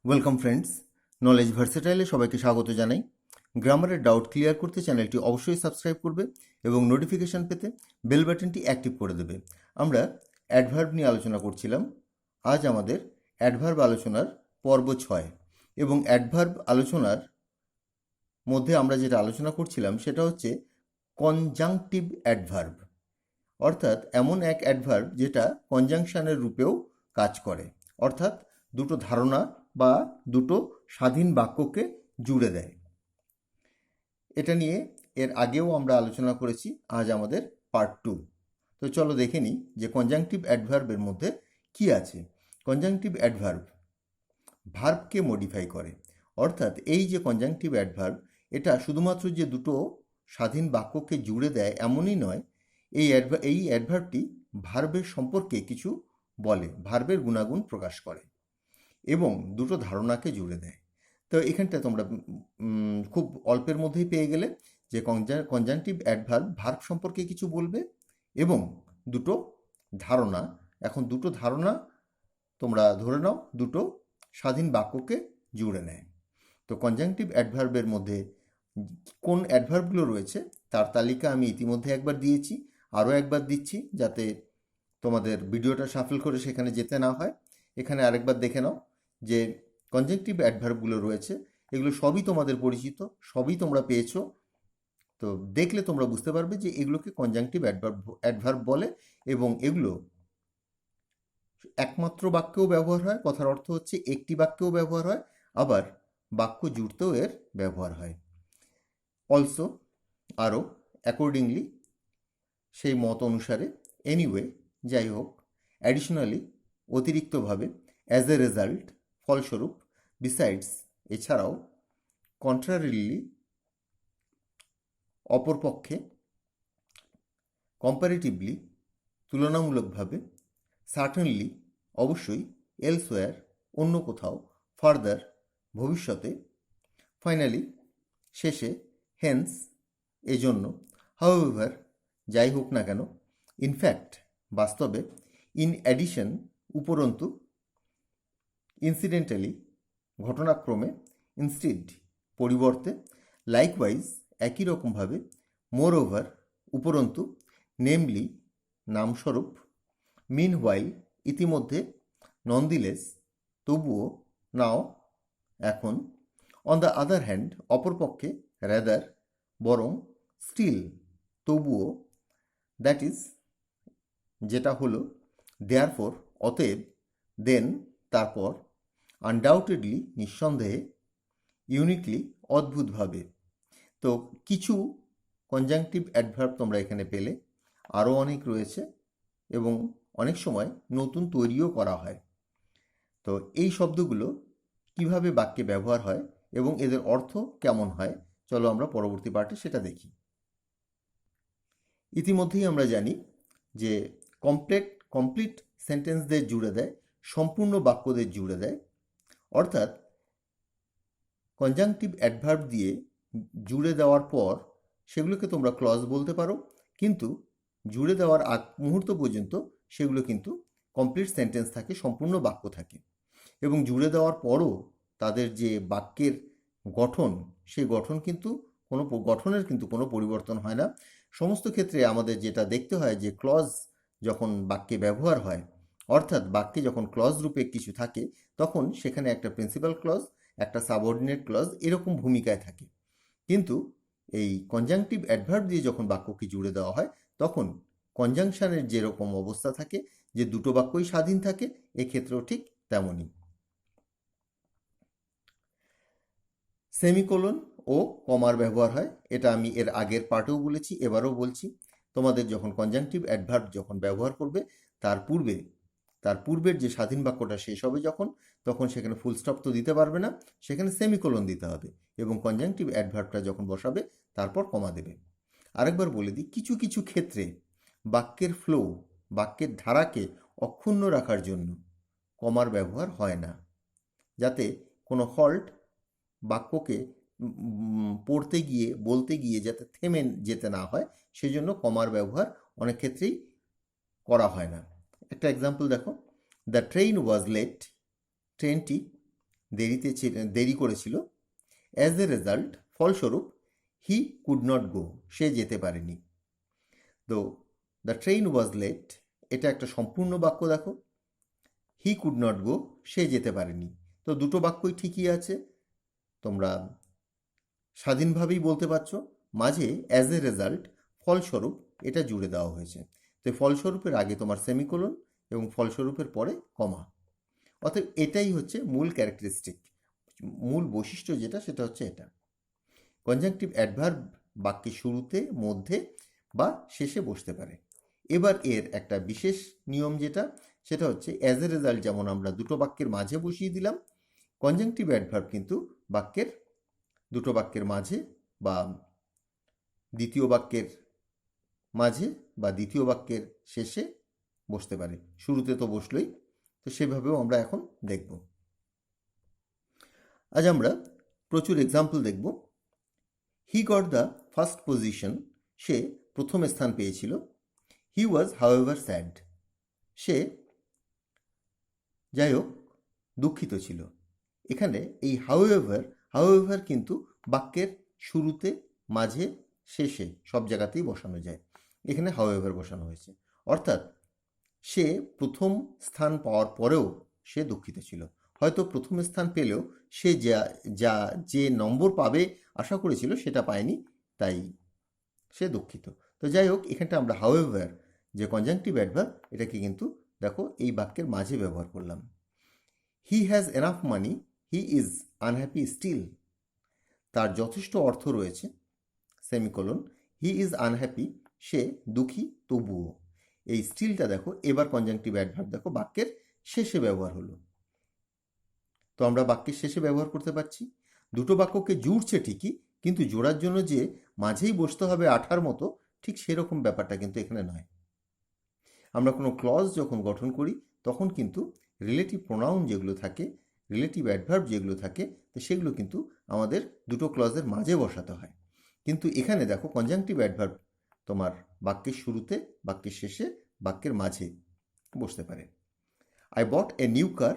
Welcome friends, knowledge ভার্সেটাইলে সবাইকে স্বাগত জানাই। গ্রামারের ডাউট ক্লিয়ার করতে চ্যানেলটি অবশ্যই সাবস্ক্রাইব করবে এবং নোটিফিকেশান পেতে বেল বাটনটি অ্যাক্টিভ করে দেবে। আমরা অ্যাডভার্ব নিয়ে আলোচনা করছিলাম। আজ আমাদের অ্যাডভার্ব আলোচনার পর্ব 6 এবং অ্যাডভার্ব আলোচনার মধ্যে আমরা যেটা আলোচনা করছিলাম সেটা হচ্ছে কনজাংটিভ অ্যাডভার্ব, অর্থাৎ এমন এক অ্যাডভার্ব যেটা কনজাংশনের রূপেও কাজ করে, অর্থাৎ দুটো ধারণা বা দুটো স্বাধীন বাক্যকে জুড়ে দেয়। এটা নিয়ে এর আগেও আমরা আলোচনা করেছি, আজ আমাদের পার্ট 2। তো চলো দেখে নিই যে কনজাংটিভ অ্যাডভার্বের মধ্যে কি আছে। কনজাংটিভ অ্যাডভার্ব ভার্বকে মডিফাই করে, অর্থাৎ এই যে কনজাংটিভ অ্যাডভার্ব এটা শুধুমাত্র যে দুটো স্বাধীন বাক্যকে জুড়ে দেয় এমনই নয়, এই অ্যাডভার্বটি ভার্বের সম্পর্কে কিছু বলে, ভার্বের গুণাগুণ প্রকাশ করে এবং দুটো ধারণাকে জুড়ে দেয়। তো এখানটা তোমরা খুব অল্পের মধ্যেই পেয়ে গেলে যে কনজাংটিভ অ্যাডভার্ব ভার্ব সম্পর্কে কিছু বলবে এবং দুটো ধারণা, এখন দুটো ধারণা তোমরা ধরে নাও দুটো স্বাধীন বাক্যকে জুড়ে নেয়। তো কনজাংটিভ অ্যাডভার্বের মধ্যে কোন অ্যাডভার্বগুলো রয়েছে তার তালিকা আমি ইতিমধ্যে একবার দিয়েছি, আরও একবার দিচ্ছি যাতে তোমাদের ভিডিওটা শাফল করে সেখানে যেতে না হয়। এখানে আরেকবার দেখে নাও যে কনজাংটিভ অ্যাডভার্বগুলো রয়েছে, এগুলো সবই তোমাদের পরিচিত, সবই তোমরা পেয়েছো। তো দেখলে তোমরা বুঝতে পারবে যে এগুলোকে কনজাংটিভ অ্যাডভার্ব বলে এবং এগুলো একমাত্র বাক্যেও ব্যবহার হয়, কথার অর্থ হচ্ছে একটি বাক্যেও ব্যবহার হয়, আবার বাক্য জুড়তেও এর ব্যবহার হয়। অলসো, আরও, অ্যাকর্ডিংলি, সেই মত অনুসারে, এনিওয়ে, যাই হোক, অ্যাডিশনালি, অতিরিক্তভাবে, অ্যাজ এ রেজাল্ট, ফলস্বরূপ, বিসাইডস, এছাড়াও, কন্ট্রারিলি, অপরপক্ষে, কম্পারেটিভলি, তুলনামূলকভাবে, সার্টেনলি, অবশ্যই, এলসওয়্যার, অন্য কোথাও, ফার্দার, ভবিষ্যতে, ফাইনালি, শেষে, হেন্স, এজন্য, হাউএভার, যাই হোক না কেন, ইনফ্যাক্ট, বাস্তবে, ইন অ্যাডিশন, উপরন্তু, ইনসিডেন্টালি, ঘটনাক্রমে, ইনস্টিড, পরিবর্তে, লাইকওয়াইজ, একই রকমভাবে, মোর ওভার, উপরন্তু, নেমলি, নামস্বরূপ, মিন হোয়াইল, ইতিমধ্যে, ননদিলেস, তবুও, নাও, এখন, অন দ্য আদার হ্যান্ড, অপরপক্ষে, র্যাদার, বরং, স্টিল, তবুও, দ্যাট ইজ, যেটা হলো, দেয়ারফর, অতএব, দেন, তারপর, আনডাউটেডলি, নিঃসন্দেহে, ইউনিকলি, অদ্ভুতভাবে। তো কিছু কনজাংটিভ অ্যাডভার্ব তোমরা এখানে পেলে, আরও অনেক রয়েছে এবং অনেক সময় নতুন তৈরিও করা হয়। তো এই শব্দগুলো কিভাবে বাক্যে ব্যবহার হয় এবং এদের অর্থ কেমন হয়, চলো আমরা পরবর্তী পার্টে সেটা দেখি। ইতিমধ্যেই আমরা জানি যে কমপ্লিট সেন্টেন্সদের জুড়ে দেয়, সম্পূর্ণ বাক্যদের জুড়ে দেয়, অর্থাৎ কনজাংটিভ অ্যাডভার্ব দিয়ে জুড়ে দেওয়ার পর সেগুলোকে তোমরা ক্লজ বলতে পারো, কিন্তু জুড়ে দেওয়ার আগ মুহূর্ত পর্যন্ত সেগুলো কিন্তু কমপ্লিট সেন্টেন্স থাকে, সম্পূর্ণ বাক্য থাকে এবং জুড়ে দেওয়ার পরও তাদের যে বাক্যের গঠন, সেই গঠন কিন্তু গঠনের কিন্তু কোনো পরিবর্তন হয় না। সমস্ত ক্ষেত্রে আমাদের যেটা দেখতে হয় যে ক্লজ যখন বাক্যে ব্যবহার হয়, অর্থাৎ বাক্যে যখন ক্লজ রূপে কিছু থাকে তখন সেখানে একটা প্রিন্সিপাল ক্লজ, একটা সাবঅর্ডিনেট ক্লজ এরকম ভূমিকায় থাকে, কিন্তু এই কনজাংটিভ অ্যাডভার্ব দিয়ে যখন বাক্যকে জুড়ে দেওয়া হয় তখন কনজাংশনের যেরকম অবস্থা থাকে যে দুটো বাক্যই স্বাধীন থাকে, এক্ষেত্রেও ঠিক তেমনই। সেমিকোলন ও কমার ব্যবহার হয়, এটা আমি এর আগের পার্টেও বলেছি, এবারও বলছি। তোমাদের যখন কনজাংটিভ অ্যাডভার্ব যখন ব্যবহার করবে তার পূর্বের যে স্বাধীন বাক্যটা শেষ হবে তখন সেখানে ফুল স্টপ তো দিতে পারবে না, সেখানে সেমিকোলন দিতে হবে এবং কনজাংটিভ অ্যাডভার্বটা যখন বসাবে তারপর কমা দেবে। আরেকবার বলে দিই, কিছু কিছু ক্ষেত্রে বাক্যের ফ্লো, বাক্যের ধারাকে অক্ষুণ্ণ রাখার জন্য কমার ব্যবহার হয় না, যাতে কোনো হল্ট বাক্যকে পড়তে গিয়ে বলতে গিয়ে যাতে থেমে যেতে না হয়, সেজন্য কমার ব্যবহার অনেক ক্ষেত্রেই করা হয় না। একটা এক্সাম্পল দেখো, দ্য ট্রেন ওয়াজ লেট, ট্রেনটি দেরি করেছিল। অ্যাজ এ রেজাল্ট, ফলস্বরূপ, হি কুড নট গো, সে যেতে পারেনি। তো দ্য ট্রেন ওয়াজ লেট, এটা একটা সম্পূর্ণ বাক্য দেখো। হি কুড নট গো, সে যেতে পারেনি। তো দুটো বাক্যই ঠিকই আছে, তোমরা স্বাধীনভাবেই বলতে পারছো। মাঝে অ্যাজ এ রেজাল্ট, ফলস্বরূপ, এটা জুড়ে দেওয়া হয়েছে। তো ফলস্বরূপের আগে তোমার সেমিকোলন এবং ফলস্বরূপের পরে কমা। অতএব এটাই হচ্ছে মূল ক্যারেক্টারিস্টিক, মূল বৈশিষ্ট্য যেটা, সেটা হচ্ছে এটা। কনজাংটিভ অ্যাডভার্ব বাক্যের শুরুতে, মধ্যে বা শেষে বসতে পারে। এবার এর একটা বিশেষ নিয়ম যেটা, সেটা হচ্ছে অ্যাজ এ রেজাল্ট যেমন আমরা দুটো বাক্যের মাঝে বসিয়ে দিলাম, কনজাংটিভ অ্যাডভার্ব কিন্তু দুটো বাক্যের মাঝে বা দ্বিতীয় বাক্যের মাঝে বা দ্বিতীয় বাক্যের শেষে বসতে পারে। শুরুতে তো বসলই, তো সেভাবেও আমরা এখন দেখব। আজ আমরা প্রচুর এক্সাম্পল দেখব। He got the first position, সে প্রথম স্থান পেয়েছিল। হি ওয়াজ হাউএভার স্যাড, সে যাই হোক দুঃখিত ছিল। এখানে এই হাউএভার কিন্তু বাক্যের শুরুতে, মাঝে, শেষে সব জায়গাতেই বসানো যায়। এখানে হাউএভার বসানো হয়েছে, অর্থাৎ সে প্রথম স্থান পাওয়ার পরেও সে দুঃখিত ছিল। হয়তো প্রথম স্থান পেলেও সে যে নম্বর পাবে আশা করেছিল সেটা পায়নি, তাই সে দুঃখিত। তো যাই হোক, এখানটা আমরা হাউএভার যে কনজাংটিভ অ্যাডভার্ব, এটাকে কিন্তু দেখো এই বাক্যের মাঝে ব্যবহার করলাম। He has enough money, he is unhappy still, তার যথেষ্ট অর্থ রয়েছে, সেমিকোলন, হি ইজ আনহ্যাপি, সে দুঃখী তবুও। এই স্টিলটা দেখো এবার কনজাংটিভ অ্যাডভার্ব দেখো বাক্যের শেষে ব্যবহার হলো। তো আমরা বাক্যের শেষে ব্যবহার করতে পারছি। দুটো বাক্যকে জুড়ছে ঠিকই, কিন্তু জোড়ার জন্য যে মাঝেই বসতে হবে আঠার মতো, ঠিক সেরকম ব্যাপারটা কিন্তু এখানে নয়। আমরা কোনো ক্লজ যখন গঠন করি তখন কিন্তু রিলেটিভ প্রোনাউন যেগুলো থাকে, রিলেটিভ অ্যাডভার্ব যেগুলো থাকে, তো সেগুলো কিন্তু আমাদের দুটো ক্লজের মাঝে বসাতে হয়। কিন্তু এখানে দেখো কনজাংটিভ অ্যাডভার্ব তোমার বাক্যের শুরুতে, বাক্যের শেষে, বাক্যের মাঝে বসতে পারে। I bought a new car,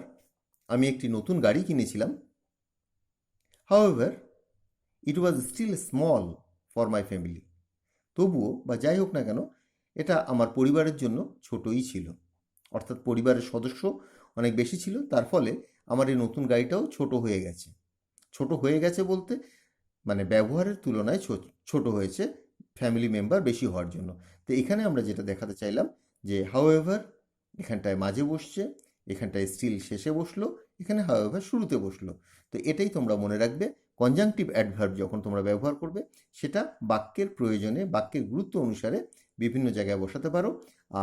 আমি একটি নতুন গাড়ি কিনেছিলাম। However it was still small for my family, তবুও বা যাই হোক না কেন, এটা আমার পরিবারের জন্য ছোটই ছিল। অর্থাৎ পরিবারের সদস্য অনেক বেশি ছিল, তার ফলে আমার এই নতুন গাড়িটাও ছোট হয়ে গেছে। ছোট হয়ে গেছে বলতে মানে ব্যবহারের তুলনায় ছোট হয়েছে, ফ্যামিলি মেম্বার বেশি হওয়ার জন্য। তো এখানে আমরা যেটা দেখাতে চাইলাম যে হাউএভার এখানটায় মাঝে বসছে, এখানটায় স্টিল শেষে বসলো, এখানে হাউএভার শুরুতে বসলো। তো এটাই তোমরা মনে রাখবে, কনজাংটিভ অ্যাডভার্ব যখন তোমরা ব্যবহার করবে সেটা বাক্যের প্রয়োজনে, বাক্যের গুরুত্ব অনুসারে বিভিন্ন জায়গায় বসাতে পারো।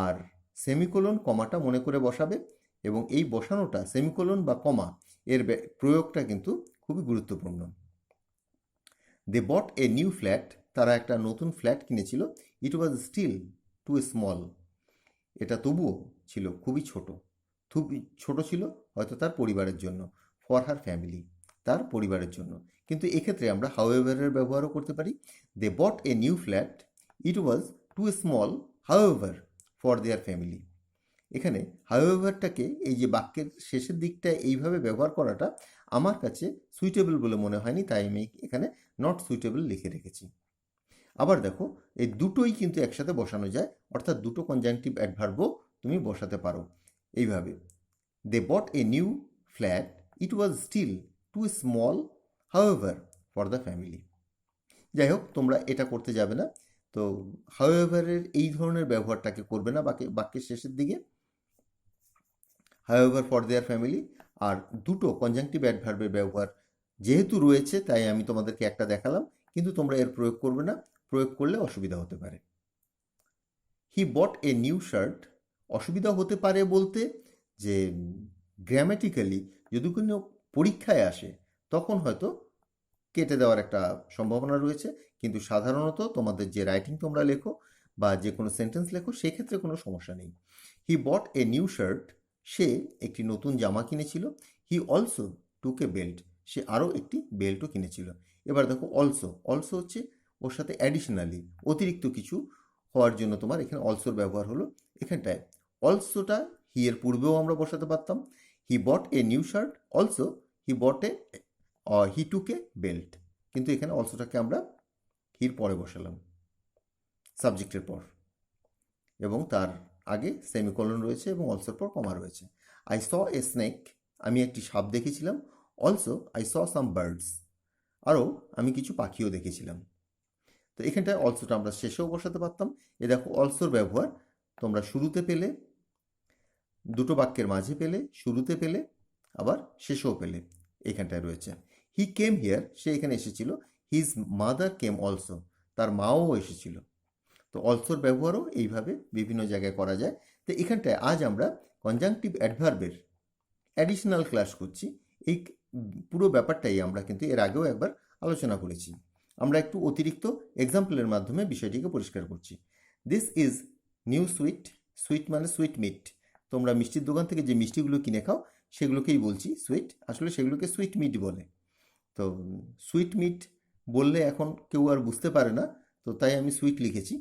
আর সেমিকোলন কমাটা মনে করে বসাবে, এবং এই বসানোটা সেমিকোলন বা কমা এর প্রয়োগটা কিন্তু খুবই গুরুত্বপূর্ণ। দে বট এ নিউ ফ্ল্যাট, তারা একটা নতুন ফ্ল্যাট কিনেছিল। ইট ওয়াজ স্টিল টু স্মল, এটা তবুও ছিল খুবই ছোট ছিল, হয়তো তার পরিবারের জন্য। ফর হার ফ্যামিলি, তার পরিবারের জন্য। কিন্তু এক্ষেত্রে আমরা হাউএভারের ব্যবহারও করতে পারি। They bought a new flat, it was too small however for their family. এখানে হাউএভারটাকে এই যে বাক্যের শেষের দিকটা এইভাবে ব্যবহার করাটা আমার কাছে সুইটেবল বলে মনে হয়নি, তাই আমি এখানে নট সুইটেবল লিখে রেখেছি। আবার দেখো, এই দুটোই কিন্তু একসাথে বসানো যায়, অর্থাৎ দুটো কনজাংটিভ অ্যাডভার্বও তুমি বসাতে পারো এইভাবে। They bought a new flat, it was still too small however for the family. যাই হোক, তোমরা এটা করতে যাবে না। তো হাউএভারের এই ধরনের ব্যবহারটাকে করবে না বাক্যের শেষের দিকে, হাউএভার ফর দেয়ার ফ্যামিলি। আর দুটো কনজাংটিভ অ্যাডভার্বের ব্যবহার যেহেতু রয়েছে, তাই আমি তোমাদেরকে একটা দেখালাম, কিন্তু তোমরা এর প্রয়োগ করবে না, প্রয়োগ করলে অসুবিধা হতে পারে। হি বট এ নিউ শার্ট, অসুবিধা হতে পারে বলতে যে গ্রামেটিক্যালি যদি কোনো পরীক্ষায় আসে তখন হয়তো কেটে দেওয়ার একটা সম্ভাবনা রয়েছে, কিন্তু সাধারণত তোমাদের যে রাইটিং তোমরা লেখো বা যে কোনো সেন্টেন্স লেখো সেক্ষেত্রে কোনো সমস্যা নেই। হি বট এ নিউ শার্ট, সে একটি নতুন জামা কিনেছিল। He also took a belt, সে আরও একটি বেল্টও কিনেছিল। এবার দেখো অলসো হচ্ছে ওর সাথে অ্যাডিশনালি অতিরিক্ত কিছু হওয়ার জন্য তোমার এখানে অলসোর ব্যবহার হলো। এখানটায় অলসোটা হি এর পূর্বেও আমরা বসাতে পারতাম। He bought a new shirt, also he bought a he took a belt, কিন্তু এখানে অলসোটাকে আমরা হির পরে বসালাম সাবজেক্টের পর, এবং তার আগে সেমিকোলন রয়েছে এবং অলসোর পর কমা রয়েছে। আই স এ স্নেক, আমি একটি সাপ দেখেছিলাম। Also I saw some birds, আরও আমি কিছু পাখিও দেখেছিলাম। তো এখানটায় অলসোটা আমরা শেষেও বসাতে পারতাম। এ দেখো অলসোর ব্যবহার তোমরা শুরুতে পেলে, দুটো বাক্যের মাঝে পেলে, শুরুতে পেলে, আবার শেষেও পেলে, এখানটায় রয়েছে। হি কেম হিয়ার, সে এখানে এসেছিল। হিজ মাদার কেম অলসো, তার মাও এসেছিল। তো অলসোর ব্যবহারও এইভাবে বিভিন্ন জায়গায় করা যায়। তো এখানটায় আজ আমরা কনজাংটিভ অ্যাডভার্বের অ্যাডিশনাল ক্লাস করছি। এই পুরো ব্যাপারটাই আমরা কিন্তু এর আগেও একবার আলোচনা করেছি। আমরা একটু অতিরিক্ত এক্সাম্পলের মাধ্যমে বিষয়টিকে পরিষ্কার করছি। This is new sweet, sweet মানে সুইট মিট। তোমরা মিষ্টির দোকান থেকে যে মিষ্টিগুলো কিনে খাও সেগুলোকেই বলছি সুইট, আসলে সেগুলোকে সুইট মিট বলে। তো সুইট মিট বললে এখন কেউ আর বুঝতে পারে না, তো তাই আমি সুইট লিখেছি।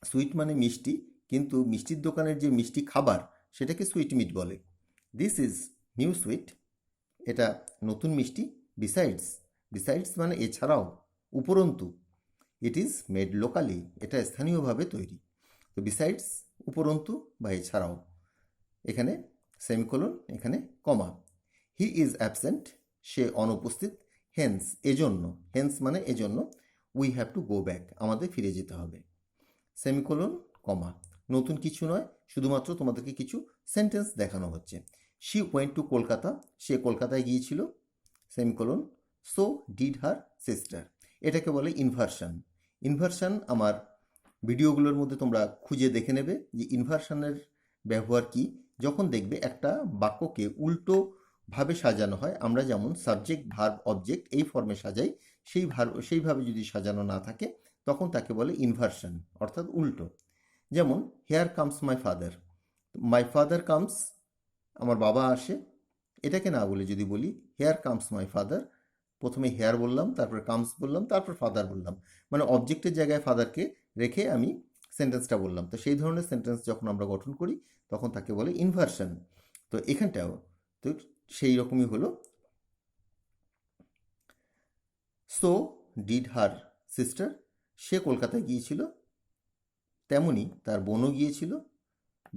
সুইট মানে মিষ্টি, কিন্তু মিষ্টির দোকানের যে মিষ্টি খাবার সেটাকে সুইট মিট বলে। দিস ইজ নিউ সুইট, এটা নতুন মিষ্টি। বিসাইডস, বিসাইডস মানে এছাড়াও, উপরন্তু। ইট ইজ মেড লোকালি, এটা স্থানীয়ভাবে তৈরি। তো বিসাইডস উপরন্তু বা এছাড়াও, এখানে সেমিকোলন, এখানে কমা। হি ইজ অ্যাবসেন্ট, সে অনুপস্থিত। হেন্স এজন্য, হেন্স মানে এজন্য। We have to go back, আমাদের ফিরে যেতে হবে। সেমিকোলন কমা, নতুন কিছু নয়, শুধুমাত্র তোমাদেরকে কিছু সেন্টেন্স দেখানো হচ্ছে। শি ওয়েন্ট টু কলকাতা, সে কলকাতায় গিয়েছিল। Semicolon. So did her sister, এটাকে বলে ইনভার্সন। ইনভার্সন আমার ভিডিওগুলোর মধ্যে তোমরা খুঁজে দেখে নেবে যে ইনভার্সনের ব্যবহার কি। যখন দেখবে একটা বাক্যকে উল্টো ভাবে সাজানো হয়, আমরা যেমন সাবজেক্ট ভার্ব অবজেক্ট এই ফর্মে সাজাই, সেইভাবে যদি সাজানো না থাকে তখন তাকে বলে ইনভার্সন, অর্থাৎ উল্টো। যেমন hair comes my father, my father comes, আমার বাবা আসে। এটাকে না বলে যদি বলি হেয়ার কামস মাই ফাদার, প্রথমে হেয়ার বললাম, তারপর কামস বললাম, তারপর ফাদার বললাম, মানে অবজেক্টের জায়গায় ফাদারকে রেখে আমি সেন্টেন্সটা বললাম। তো সেই ধরনের সেন্টেন্স যখন আমরা গঠন করি তখন তাকে বলে ইনভার্সন। তো এখানটাও তো সেই রকমই হলো। সো ডিড হার সিস্টার, সে কলকাতায় গিয়েছিল, তেমনি তার বোনও গিয়েছিল।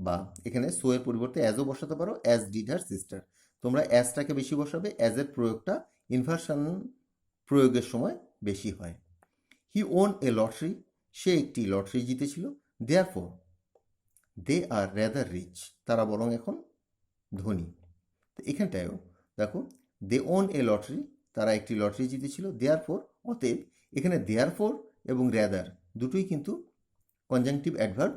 বা এখানে সো এর পরিবর্তে অ্যাজও বসাতে পারো, অ্যাজ ডিড হার সিস্টার। তোমরা অ্যাজটাকে বেশি বসাবে, অ্যাজের প্রয়োগটা ইনভার্সন প্রয়োগের সময় বেশি হয়। হি ওন এ লটারি, সে একটি লটারি জিতেছিল। দেয়ারফর দে আর রেদার রিচ, তারা বরং এখন ধনী। তো এখানটায়ও দেখো দে ওন এ লটারি, তারা একটি লটারি জিতেছিল। দেয়ারফর অতএব, এখানে দেয়ারফর এবং রেদার দুটোই কিন্তু কনজাংটিভ অ্যাডভার্ব।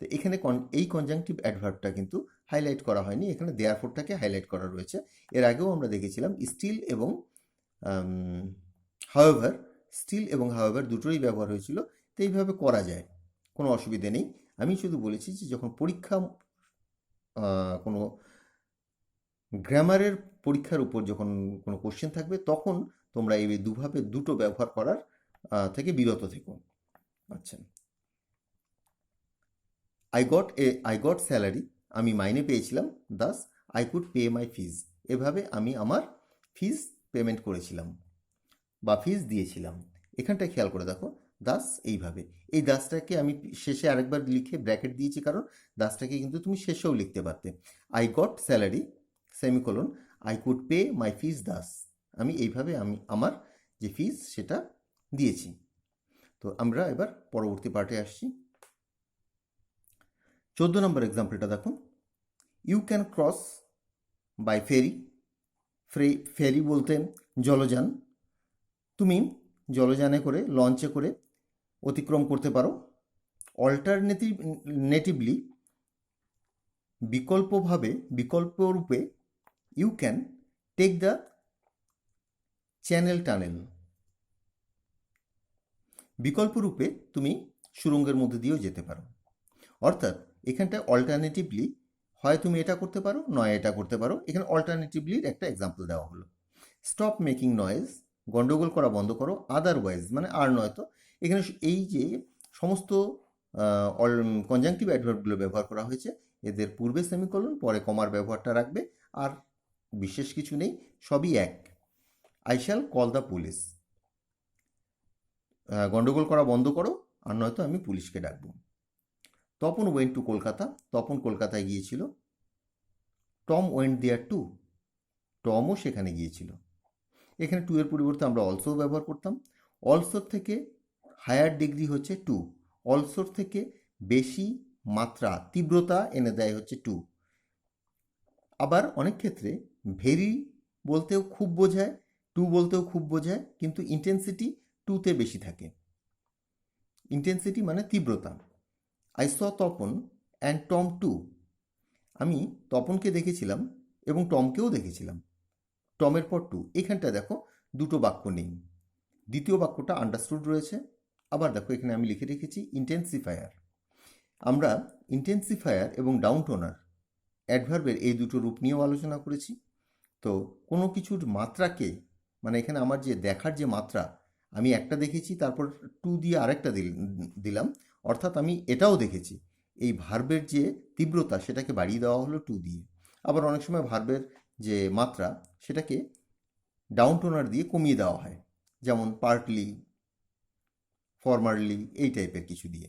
তো এখানে এই কনজাংটিভ অ্যাডভার্বটা কিন্তু হাইলাইট করা হয়নি, এখানে দেয়ারফরটাকে হাইলাইট করা রয়েছে। এর আগেও আমরা দেখেছিলাম স্টিল এবং হাওয়েভার, স্টিল এবং হাওয়েভার দুটোই ব্যবহার হয়েছিল। তো এইভাবে করা যায়, কোনো অসুবিধে নেই। আমি শুধু বলেছি যে যখন পরীক্ষা, কোনো গ্রামারের পরীক্ষার উপর যখন কোনো কোশ্চেন থাকবে তখন তোমরা এই দুভাবে দুটো ব্যবহার করার থেকে বিরত থেকো। আচ্ছা, আই গট স্যালারি, আমি মাইনে পেয়েছিলাম। Thus I could pay my fees, এভাবে আমি আমার ফিজ পেমেন্ট করেছিলাম বা ফিজ দিয়েছিলাম। এখানটায় খেয়াল করে দেখো, দাস এইভাবে, এই দাসটাকে আমি শেষে আরেকবার লিখে ব্র্যাকেট দিয়েছি, কারণ দাসটাকে কিন্তু তুমি শেষেও লিখতে পারতে। I got salary semicolon, I could pay my fees thus, আমি এইভাবে আমি আমার যে ফিজ সেটা দিয়েছি। তো আমরা এবার পরবর্তী পার্টে আসছি। 14 নম্বর এক্সাম্পলটা দেখো। ইউ ক্যান ক্রস বাই ফেরি, ফেরি বলতে জলযান, তুমি জলযানে করে, লঞ্চে করে অতিক্রম করতে পারো। অল্টারনেটিভলি, বিকল্পরূপে, you can take the channel tunnel, বিকল্পরূপে তুমি সুড়ঙ্গের মধ্যে দিয়েও যেতে পারো। অর্থাৎ এখানটায় অল্টারনেটিভলি হয় তুমি এটা করতে পারো, নয় এটা করতে পারো। এখানে অল্টারনেটিভলির একটা এক্সাম্পল দেওয়া হলো। স্টপ মেকিং নয়েজ, গন্ডগোল করা বন্ধ করো। আদারওয়াইজ মানে আর নয়তো। এখানে এই যে সমস্ত কনজাংটিভ অ্যাডভার্বগুলো ব্যবহার করা হয়েছে, এদের পূর্বে সেমিকোলন, পরে কমার ব্যবহারটা রাখবে। আর বিশেষ কিছু নেই, সবই এক। I shall call the police, গন্ডগোল করা বন্ধ করো, আর নয়তো আমি পুলিশকে ডাকবো। তপন ওয়েন্ট টু কলকাতা, তপন কলকাতায় গিয়েছিল। টম ওয়েন্ট দেয়ার টু, টমও সেখানে গিয়েছিল। এখানে টু এর পরিবর্তে আমরা অলসো ব্যবহার করতাম। অলসোর থেকে হায়ার ডিগ্রি হচ্ছে টু, অলসোর থেকে বেশি মাত্রা তীব্রতা এনে দেয় হচ্ছে টু। আবার অনেক ক্ষেত্রে ভেরি বলতেও খুব বোঝায়, টু বলতেও খুব বোঝায়, কিন্তু ইন্টেন্সিটি টুতে বেশি থাকে। ইন্টেন্সিটি মানে তীব্রতা। I saw Tapan and Tom too, আমি তপনকে দেখেছিলাম এবং টমকেও দেখেছিলাম। টমের পর টু, এখানটা দেখো দুটো বাক্য নেই, দ্বিতীয় বাক্যটা আন্ডারস্টুড রয়েছে। আবার দেখো এখানে আমি লিখে রেখেছি ইন্টেন্সিফায়ার। আমরা ইন্টেন্সিফায়ার এবং ডাউনটোনার অ্যাডভার্বের এই দুটো রূপ নিয়েও আলোচনা করেছি। তো কোনো কিছুর মাত্রাকে, মানে এখানে আমার যে দেখার যে মাত্রা, আমি একটা দেখেছি তারপর টু দিয়ে আরেকটা দিলাম, অর্থাৎ আমি এটাও দেখেছি। এই ভার্বের যে তীব্রতা সেটাকে বাড়িয়ে দেওয়া হলো টু দিয়ে। আবার অনেক সময় ভার্বের যে মাত্রা সেটাকে ডাউনটোনার দিয়ে কমিয়ে দেওয়া হয়, যেমন পার্টলি, ফর্মারলি, এই টাইপের কিছু দিয়ে।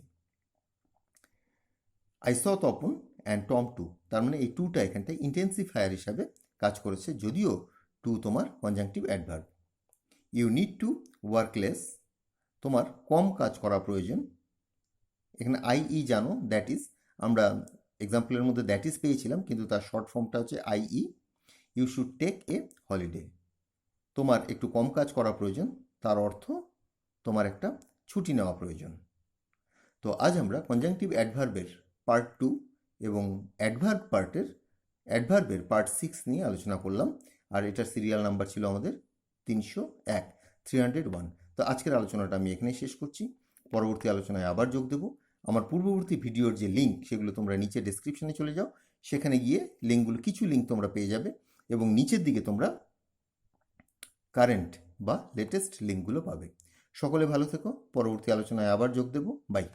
I saw Tapan and Tom too, তার মানে এই টুটা এখানটায় ইন্টেন্সিফায়ার হিসাবে কাজ করেছে, যদিও টু তোমার conjunctive adverb. You need to work less, তোমার কম কাজ করা প্রয়োজন। এখানে আই জানো, দ্যাট ইজ, আমরা এক্সাম্পলের মধ্যে দ্যাট ইজ পেয়েছিলাম, কিন্তু তার শর্ট ফর্মটা হচ্ছে I. You should take a holiday, তোমার একটু কম কাজ করা প্রয়োজন, তার অর্থ তোমার একটা ছুটি নেওয়া প্রয়োজন। তো আজ আমরা কনজাংটিভ অ্যাডভার্বের পার্ট 2 এবং অ্যাডভার্বের পার্ট 6 নিয়ে আলোচনা করলাম। আর এটার সিরিয়াল নাম্বার ছিল আমাদের 301। তো আজকের আলোচনাটা আমি এখানেই শেষ করছি। পরবর্তী আলোচনায় আবার যোগ দেব। আমার পূর্ববর্তী ভিডিওর যে লিঙ্ক, সেগুলো তোমরা নিচে ডেসক্রিপশনে চলে যাও, সেখানে গিয়ে লিঙ্কগুলো, কিছু লিঙ্ক তোমরা পেয়ে যাবে, এবং নিচের দিকে তোমরা কারেন্ট বা লেটেস্ট লিঙ্কগুলো পাবে। সকলে ভালো থেকো, পরবর্তী আলোচনায় আবার যোগ দেব। বাই।